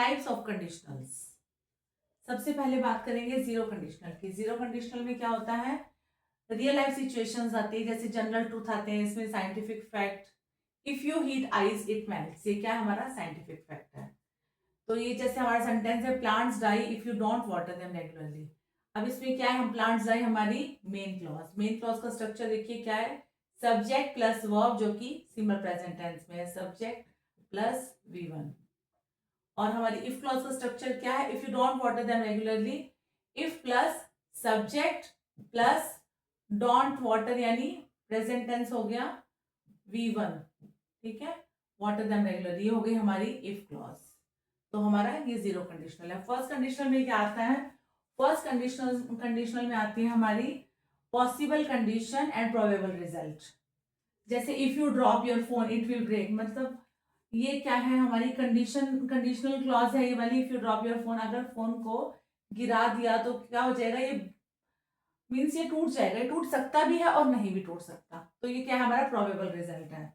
Types of conditionals. सबसे पहले बात करेंगे जीरो कंडीशनल की। जीरो कंडीशनल में क्या होता है, रियल लाइफ सिचुएशंस आती है, जैसे जनरल ट्रूथ आते हैं, इसमें scientific fact, if you heat ice it melts, ये क्या है हमारा साइंटिफिक फैक्ट है। तो ये जैसे हमारा सेंटेंस है, plants die if you don't water them regularly. अब इसमें क्या है, हम प्लांट्स डाई हमारी मेन क्लॉज, मेन क्लॉज का स्ट्रक्चर देखिए क्या है, सब्जेक्ट प्लस वर्ब, जो कि सिंपल प्रेजेंट टेंस में है, सब्जेक्ट प्लस V1। और हमारी इफ क्लॉज का स्ट्रक्चर क्या है, if you don't water them regularly, if plus subject plus don't water यानी प्रेजेंट टेंस हो गया V1, ठीक है, वाटर देम रेगुलरली, ये हो गई हमारी इफ क्लॉज। तो हमारा ये जीरो कंडीशनल है। फर्स्ट कंडीशनल में क्या आता है, फर्स्ट कंडीशनल में आती है हमारी possible condition and probable result. जैसे if you drop your phone it will break, मतलब ये क्या है हमारी कंडीशनल क्लॉज है ये वाली, if you drop your phone, अगर फोन को गिरा दिया तो क्या हो जाएगा, ये मीन्स ये टूट जाएगा, ये टूट सकता भी है और नहीं भी टूट सकता। तो ये क्या है हमारा प्रोबेबल रिजल्ट है।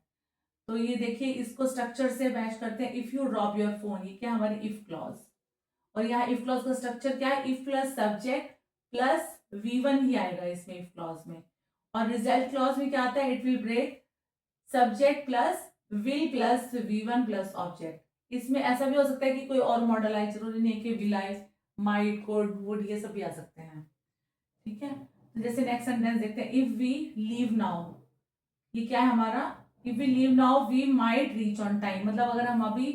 तो ये देखिए इसको स्ट्रक्चर से मैच करते हैं, if you drop your phone, ये क्या हमारी इफ क्लॉज, और यहाँ इफ क्लॉज का स्ट्रक्चर क्या है, if plus subject plus V1 ही आएगा इसमें इफ क्लॉज में। और रिजल्ट क्लॉज में क्या आता है, it will break subject plus will plus V1 plus object. इसमें ऐसा भी हो सकता है कि कोई और मॉडल आए, जरूरी नहीं कि विल आए, माइट, कोड, वुड, ये सब भी आ सकते हैं, ठीक है। तो जैसे नेक्स्ट सेंटेंस देखते हैं, इफ वी लीव नाउ, ये क्या है हमारा, if we leave now we might reach on time, मतलब अगर हम अभी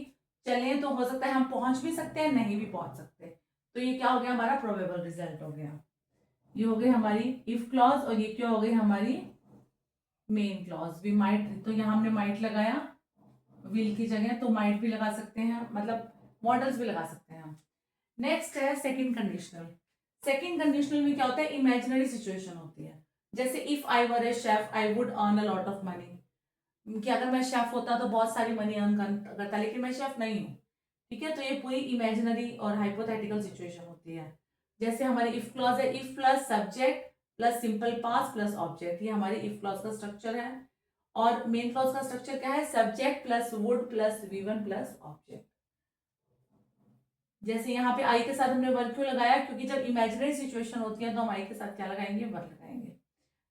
चलें तो हो सकता है हम पहुंच भी सकते हैं, नहीं भी पहुंच सकते। तो ये क्या हो गया हमारा प्रोबेबल रिजल्ट हो गया। ये हो गई हमारी इफ क्लॉज, और ये क्या हो गई हमारी मेन क्लॉज। वी माइट, तो यहाँ हमने माइट लगाया विल की जगह, तो माइट भी लगा सकते हैं, मतलब मॉडल्स भी लगा सकते हैं हम। नेक्स्ट है सेकंड कंडीशनल। सेकंड कंडीशनल में क्या होता है, इमेजिनरी सिचुएशन होती है। जैसे if I were A chef I would earn a lot of money, कि अगर मैं शेफ होता तो बहुत सारी मनी अर्न करता, लेकिन मैं शेफ नहीं हूँ, ठीक है। तो ये पूरी इमेजिनरी और हाइपोथेटिकल सिचुएशन होती है। जैसे हमारी इफ क्लॉज है, if plus subject plus simple past plus object, ये हमारी इफ क्लॉज का स्ट्रक्चर है। और मेन क्लॉज का स्ट्रक्चर क्या है, subject plus would plus V1 plus object. जैसे यहाँ पे आई के साथ हमने वर्ब क्यों लगाया, क्योंकि जब इमेजिनरी सिचुएशन होती है तो हम आई के साथ क्या लगाएंगे, वर्ब लगाएंगे।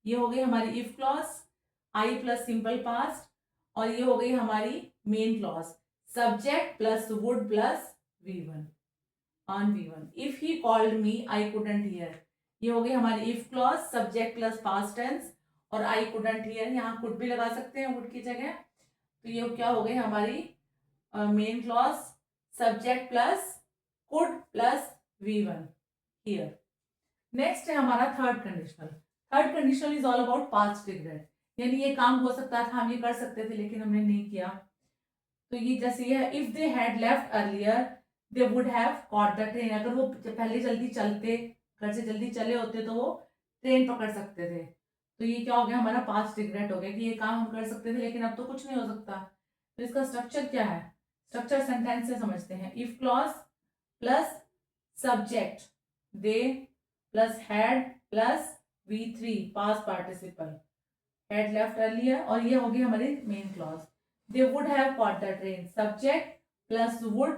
ये हो गई हमारी if clause, I plus simple past, और ये हो गई हमारी main clause, subject plus would plus V1 on V1। If he called me I couldn't hear, ये हो गई हमारी if clause, subject plus past tense, और आई कुडंट हियर, यहाँ कुड भी लगा सकते हैं वुड की जगह। तो ये क्या हो गई हमारी main clause, subject plus could plus V1 here. Next है हमारा third conditional. Third conditional is all about past regret, यानी ये काम हो सकता था, हम ये कर सकते थे लेकिन हमने नहीं किया। तो ये जैसे ये है, if they had left earlier they would have caught the train, अगर वो पहले जल्दी चलते, घर से जल्दी चले होते तो वो ट्रेन पकड़ सकते थे। तो ये क्या हो गया हमारा पास्ट रिग्रेट हो गया, कि ये काम हम कर सकते थे लेकिन अब तो कुछ नहीं हो सकता। तो इसका स्ट्रक्चर क्या है, स्ट्रक्चर सेंटेंस से समझते हैं। If clause plus subject they plus had plus V3 past participle, had left earlier, और ये होगी हमारी main clause, they would have caught the train, subject plus would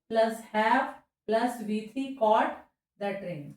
plus have plus V3 caught the train.